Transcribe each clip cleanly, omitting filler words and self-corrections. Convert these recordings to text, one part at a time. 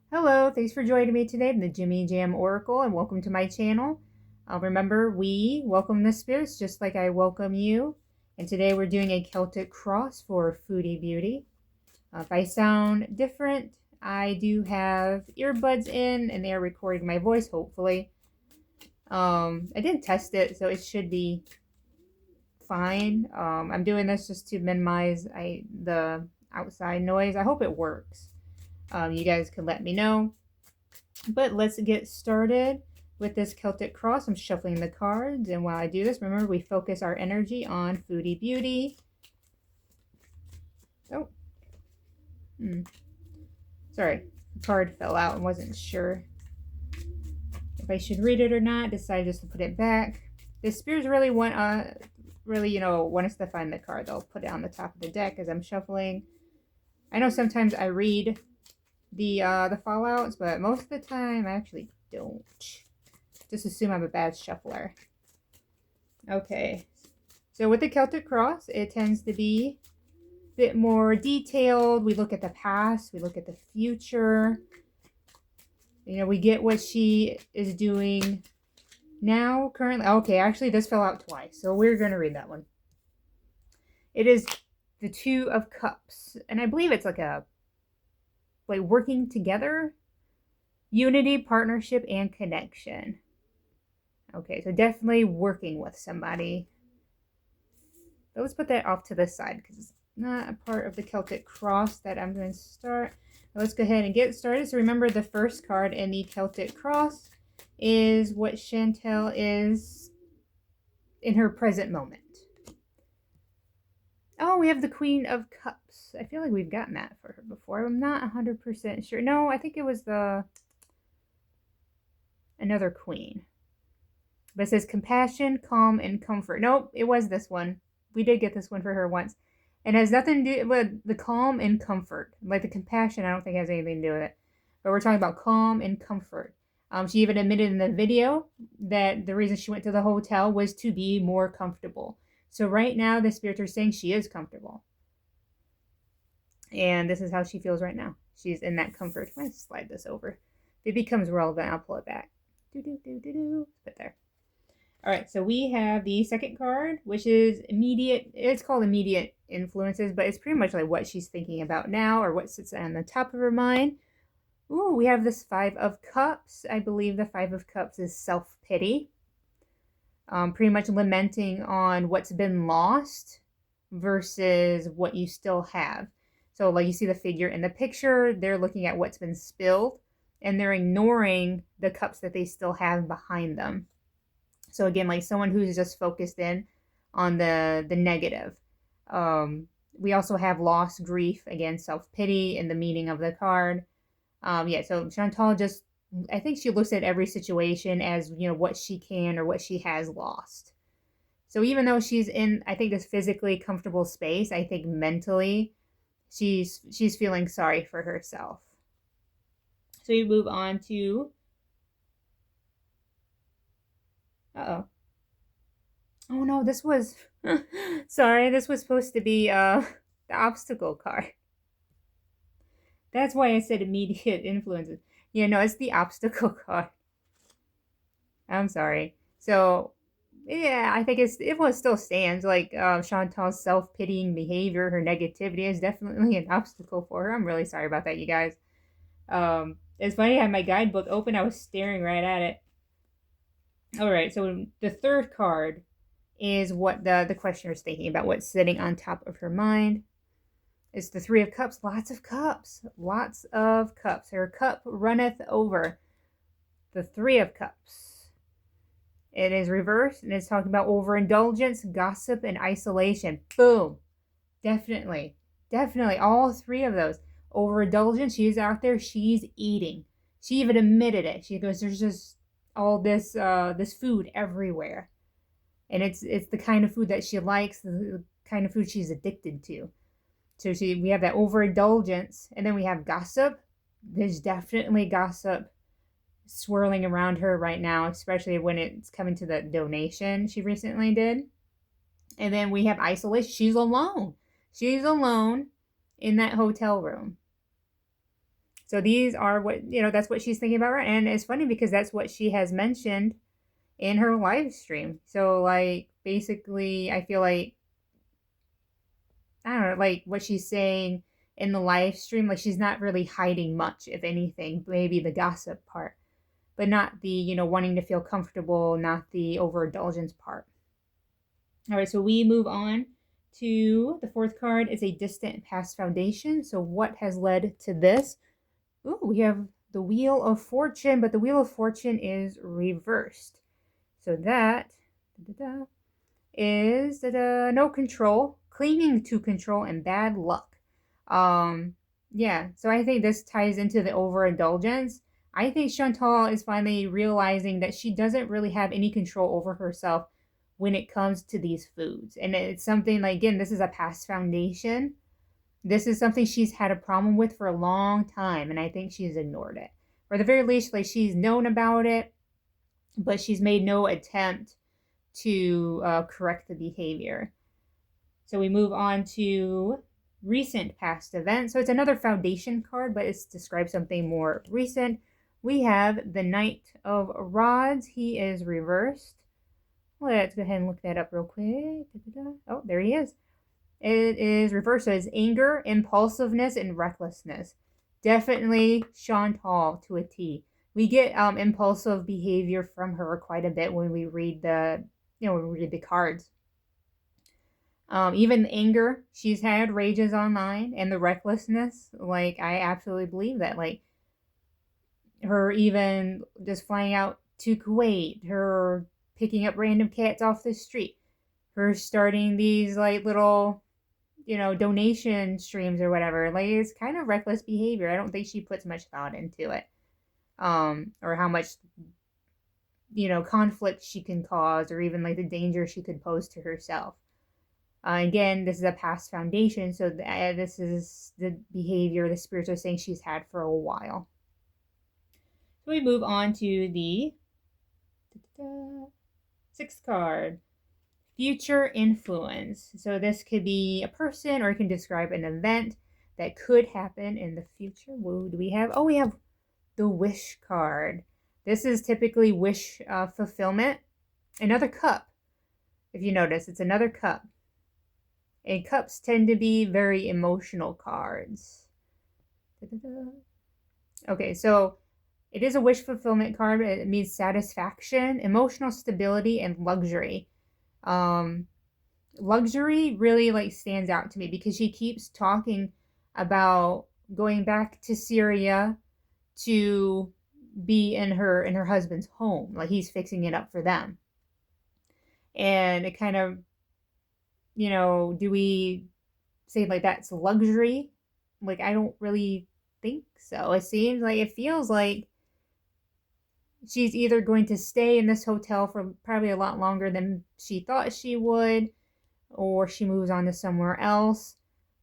Hello, thanks for joining me today in the Jimmy Jam Oracle and welcome to my channel. Remember, we welcome the spirits just like I welcome you. And today we're doing a Celtic cross for Foodie Beauty. If I sound different, I do have earbuds in and they are recording my voice, hopefully. I didn't test it, so it should be fine. I'm doing this just to minimize the outside noise. I hope it works. You guys can let me know. But let's get started with this Celtic cross. I'm shuffling the cards, and while I do this, remember we focus our energy on Foodie Beauty. Oh, sorry, the card fell out and wasn't sure if I should read it or not. Decided just to put it back. The spirits really want us to find the card. They'll put it on the top of the deck as I'm shuffling. I know sometimes I read the fallouts, but most of the time I actually don't. Just assume I'm a bad shuffler. Okay, so with the Celtic cross, it tends to be a bit more detailed. We look at the past, we look at the future. You know, we get what she is doing now, currently. Okay, actually this fell out twice, so we're going to read that one. It is the Two of Cups, and I believe it's like working together, unity, partnership, and connection. Okay, so definitely working with somebody. But let's put that off to the side because it's not a part of the Celtic cross that I'm going to start. Let's go ahead and get started. So remember, the first card in the Celtic cross is what Chantel is in her present moment. Oh, we have the Queen of Cups. I feel like we've gotten that for her before. I'm not 100% sure. No, I think it was another queen. But it says compassion, calm, and comfort. Nope, it was this one. We did get this one for her once. And it has nothing to do with the calm and comfort. Like the compassion, I don't think has anything to do with it. But we're talking about calm and comfort. She even admitted in the video that the reason she went to the hotel was to be more comfortable. So right now, the spirits are saying she is comfortable. And this is how she feels right now. She's in that comfort. I'm going to slide this over. If it becomes relevant, I'll pull it back. Put there. All right, so we have the second card, which is immediate. It's called immediate influences, but it's pretty much like what she's thinking about now or what sits on the top of her mind. Ooh, we have this Five of Cups. I believe the Five of Cups is self-pity. Pretty much lamenting on what's been lost versus what you still have. So like you see the figure in the picture, they're looking at what's been spilled and they're ignoring the cups that they still have behind them. So again, like someone who's just focused in on the negative. We also have loss, grief, again, self-pity in the meaning of the card. So Chantal just, I think she looks at every situation as, you know, what she can or what she has lost. So even though she's in, I think, this physically comfortable space, I think mentally she's feeling sorry for herself. So you move on to oh no, this was sorry, this was supposed to be the obstacle card. That's why I said immediate influences. Yeah, no, it's the obstacle card. I'm sorry. So yeah, I think it still stands. Like Chantal's self-pitying behavior, her negativity is definitely an obstacle for her. I'm really sorry about that, you guys. It's funny, I had my guidebook open. I was staring right at it. All right, so the third card is what the questioner is thinking about, what's sitting on top of her mind. It's the Three of Cups. Lots of cups. Lots of cups. Her cup runneth over. The Three of Cups. It is reversed, and it's talking about overindulgence, gossip, and isolation. Boom. Definitely. Definitely. All three of those. Overindulgence, she's out there, she's eating. She even admitted it. She goes, there's just all this food everywhere. And it's the kind of food that she likes, the kind of food she's addicted to. So we have that overindulgence, and then we have gossip. There's definitely gossip swirling around her right now, especially when it's coming to the donation she recently did. And then we have isolation. She's alone. She's alone in that hotel room. So these are what, that's what she's thinking about. Right? And it's funny because that's what she has mentioned in her live stream. So, like, basically, I feel like, I don't know, like what she's saying in the live stream, like she's not really hiding much, if anything, maybe the gossip part, but not the, wanting to feel comfortable, not the overindulgence part. All right, so we move on to the fourth card is a distant past foundation. So what has led to this? Ooh, we have the Wheel of Fortune, but the Wheel of Fortune is reversed. So that is no control, clinging to control, and bad luck. Yeah, so I think this ties into the overindulgence. I think Chantal is finally realizing that she doesn't really have any control over herself when it comes to these foods. And it's something like, again, this is a past foundation. This is something she's had a problem with for a long time, and I think she's ignored it. Or at the very least, like she's known about it, but she's made no attempt to correct the behavior. So we move on to recent past events. So it's another foundation card, but it's describes something more recent. We have the Knight of Rods. He is reversed. Let's go ahead and look that up real quick. Oh, there he is. It is reversed. So it's anger, impulsiveness, and recklessness. Definitely Chantal to a T. We get impulsive behavior from her quite a bit when we read the cards. Even the anger she's had rages online, and the recklessness, like I absolutely believe that. Like her even just flying out to Kuwait, her picking up random cats off the street, her starting these like little, donation streams or whatever. Like it's kind of reckless behavior. I don't think she puts much thought into it. Or how much, conflict she can cause, or even like the danger she could pose to herself. Again, this is a past foundation, so this is the behavior the spirits are saying she's had for a while. So we move on to the sixth card, future influence. So this could be a person, or it can describe an event that could happen in the future. What do we have? Oh, we have the wish card. This is typically wish fulfillment. Another cup. If you notice, it's another cup. And cups tend to be very emotional cards. Okay, so it is a wish fulfillment card. It means satisfaction, emotional stability, and luxury. Luxury really like stands out to me because she keeps talking about going back to Syria to be in her husband's home. Like he's fixing it up for them. And it kind of, do we say like that's luxury? Like I don't really think so. It feels like she's either going to stay in this hotel for probably a lot longer than she thought she would, or she moves on to somewhere else.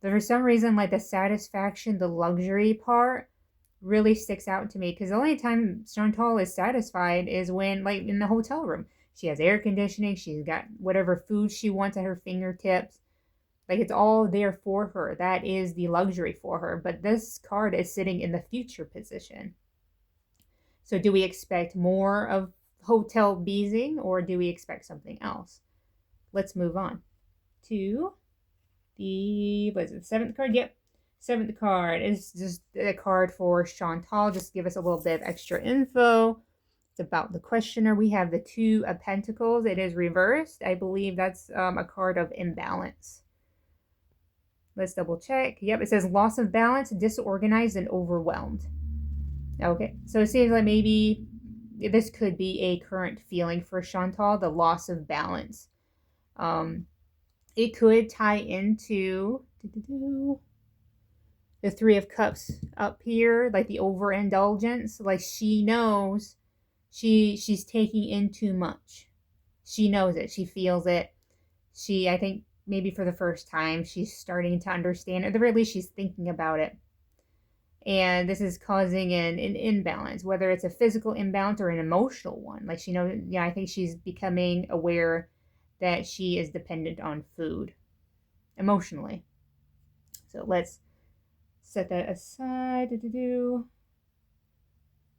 But for some reason, like the satisfaction, the luxury part really sticks out to me, because the only time Chantal is satisfied is when, like, in the hotel room. She has air conditioning, she's got whatever food she wants at her fingertips. Like, it's all there for her. That is the luxury for her. But this card is sitting in the future position. So do we expect more of hotel beezing, or do we expect something else? Let's move on to the, what is it, seventh card? Yep. Seventh card is just a card for Chantal. Just give us a little bit of extra info. It's about the questioner. We have the Two of Pentacles. It is reversed. I believe that's a card of imbalance. Let's double check. Yep, it says loss of balance, disorganized, and overwhelmed. Okay, so it seems like maybe this could be a current feeling for Chantal, the loss of balance. It could tie into the Three of Cups up here, like the overindulgence. Like she knows she's taking in too much. She knows it. She feels it. I think maybe for the first time, she's starting to understand. At the very least, she's thinking about it. And this is causing an imbalance, whether it's a physical imbalance or an emotional one. Like she knows, I think she's becoming aware that she is dependent on food emotionally. So let's set that aside.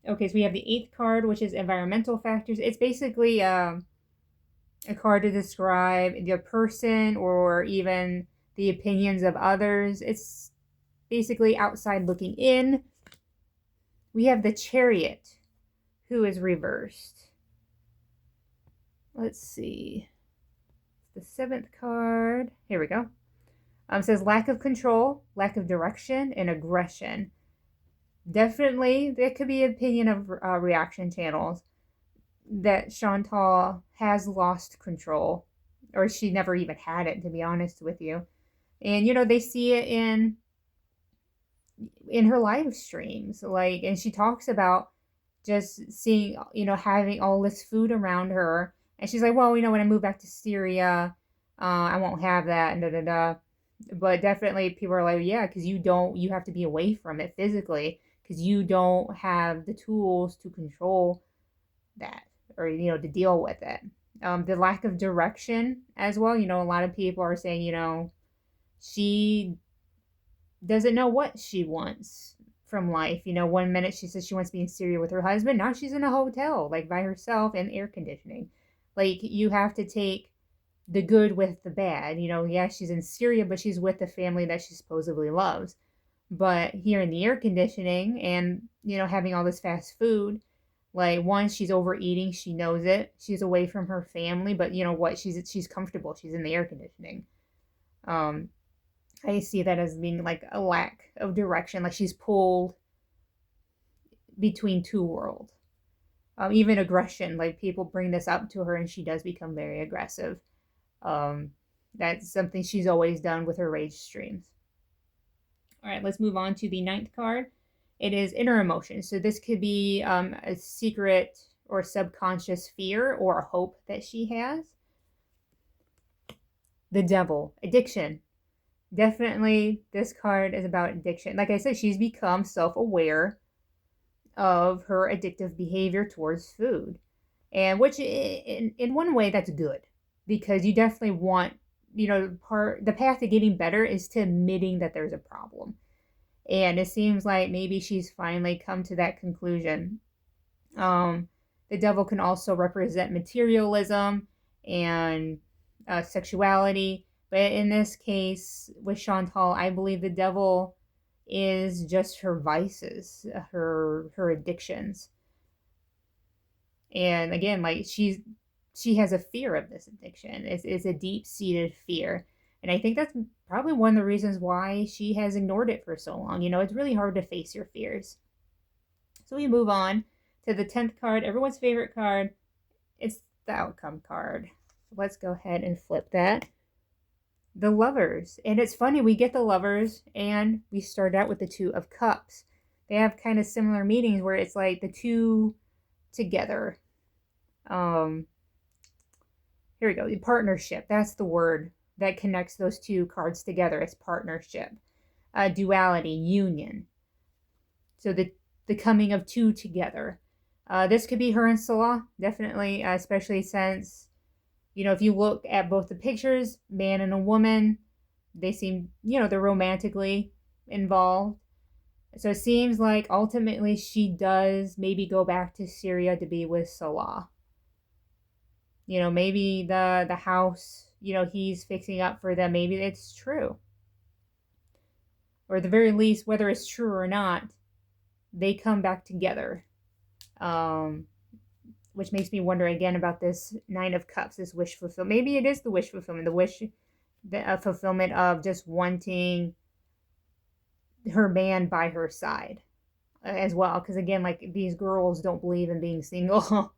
Okay, so we have the 8th card, which is environmental factors. It's basically a card to describe the person or even the opinions of others. It's basically outside looking in. We have the Chariot, who is reversed. Let's see. The 7th card. Here we go. It says lack of control, lack of direction, and aggression. Definitely, there could be opinion of reaction channels that Chantal has lost control, or she never even had it, to be honest with you. And they see it in her live streams, and she talks about just seeing, having all this food around her, and she's like, well, when I move back to Syria, I won't have that, and da da da. But definitely, people are like, yeah, because you have to be away from it physically, because you don't have the tools to control that, or to deal with it. The lack of direction as well. A lot of people are saying, she doesn't know what she wants from life. One minute she says she wants to be in Syria with her husband. Now she's in a hotel, by herself in air conditioning. You have to take the good with the bad. Yeah, she's in Syria, but she's with the family that she supposedly loves. But here in the air conditioning and, having all this fast food, one, she's overeating. She knows it. She's away from her family, but what? She's comfortable. She's in the air conditioning. I see that as being a lack of direction. She's pulled between two worlds. Even aggression. People bring this up to her and she does become very aggressive. That's something she's always done with her rage streams. All right, let's move on to the 9th card. It is inner emotions. So this could be a secret or subconscious fear or a hope that she has. The Devil, addiction. Definitely, this card is about addiction. Like I said, she's become self-aware of her addictive behavior towards food. And which, in one way, that's good. Because you definitely want, the path to getting better is to admitting that there's a problem. And it seems like maybe she's finally come to that conclusion. The devil can also represent materialism and sexuality. But in this case, with Chantal, I believe the devil is just her vices, her addictions. And again, she has a fear of this addiction. It's a deep-seated fear. And I think that's probably one of the reasons why she has ignored it for so long. It's really hard to face your fears. So we move on to the 10th card, everyone's favorite card. It's the outcome card. Let's go ahead and flip that. The Lovers. And it's funny, we get the Lovers and we start out with the 2 of Cups. They have kind of similar meanings where it's the 2 together. Here we go. The partnership. That's the word that connects those 2 cards together. It's partnership. Duality, union. So the coming of 2 together. This could be her and Salah, definitely, especially since, if you look at both the pictures, man and a woman, they seem, they're romantically involved. So it seems like ultimately she does maybe go back to Syria to be with Salah. Maybe the house, he's fixing up for them, maybe it's true. Or at the very least, whether it's true or not, they come back together. Which makes me wonder again about this 9 of Cups, this wish fulfillment. Maybe it is the wish fulfillment, the fulfillment of just wanting her man by her side as well. Because again, these girls don't believe in being single.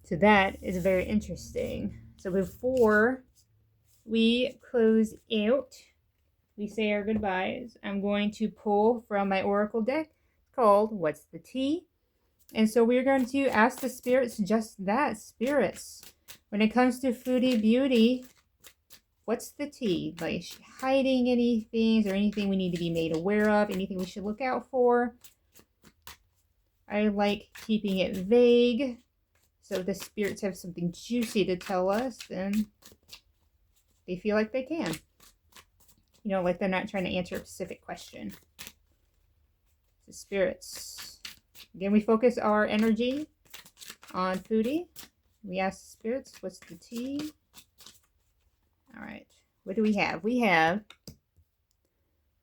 So that is very interesting. So before we close out, we say our goodbyes, I'm going to pull from my Oracle deck called What's the Tea? And so we're going to ask the spirits just that, spirits. When it comes to Foodie Beauty, what's the tea? Hiding anything? Is there anything we need to be made aware of? Anything we should look out for? I like keeping it vague. So if the spirits have something juicy to tell us, then they feel like they can. You know, like they're not trying to answer a specific question. So spirits. Again, we focus our energy on Foodie. We ask the spirits, what's the T? All right. What do we have? We have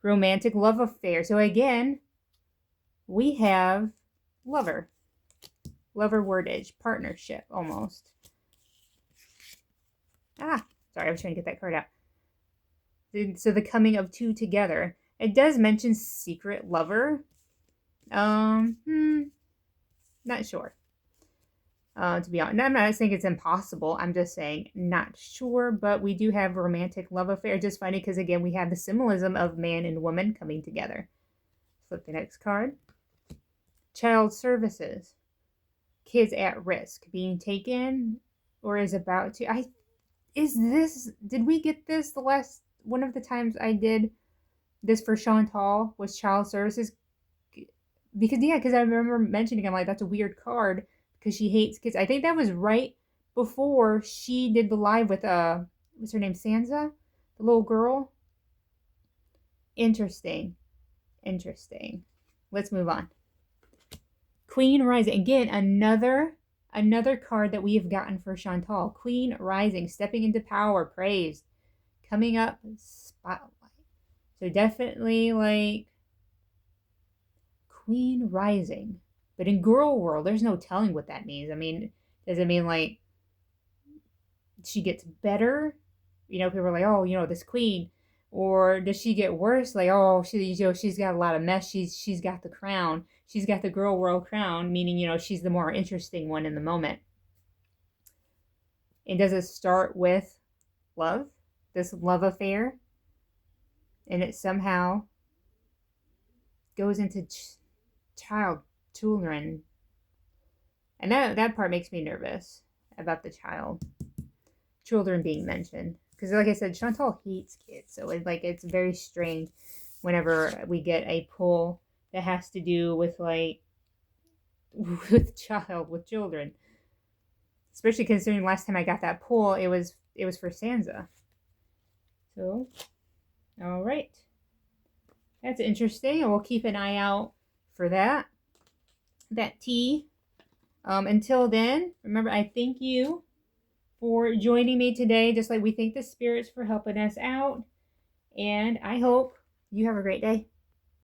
romantic love affair. So again, we have lover. Lover wordage. Partnership, almost. Ah, sorry, I was trying to get that card out. So the coming of two together. It does mention secret lover. Not sure. To be honest, I'm not saying it's impossible. I'm just saying not sure. But we do have romantic love affair. Just funny because again we have the symbolism of man and woman coming together. Flip the next card. Child services. Kids at risk being taken or is about to. Did we get this the last one of the times I did this for Chantal was child services? Because I remember mentioning, I'm like, that's a weird card because she hates kids. I think that was right before she did the live with what's her name, Sansa, the little girl. Interesting. Let's move on. Queen Rising. Again, another card that we have gotten for Chantal. Queen Rising, stepping into power, praised, coming up, spotlight. So definitely like Queen Rising. But in girl world, there's no telling what that means. I mean, does it mean like she gets better? You know, people are like, oh, you know, this queen. Or does she get worse? Like, oh, she's got a lot of mess. She's got the crown. She's got the girl world crown, meaning, you know, she's the more interesting one in the moment. And does it start with love? This love affair? And it somehow goes into children. And that part makes me nervous about the children being mentioned. Because like I said, Chantal hates kids. So it's very strange whenever we get a pull that has to do with like with children. Especially considering last time I got that pull, it was for Sansa. So, all right. That's interesting. And we'll keep an eye out for that tea. Until then, remember, I thank you for joining me today, just like we thank the spirits for helping us out. And I hope you have a great day.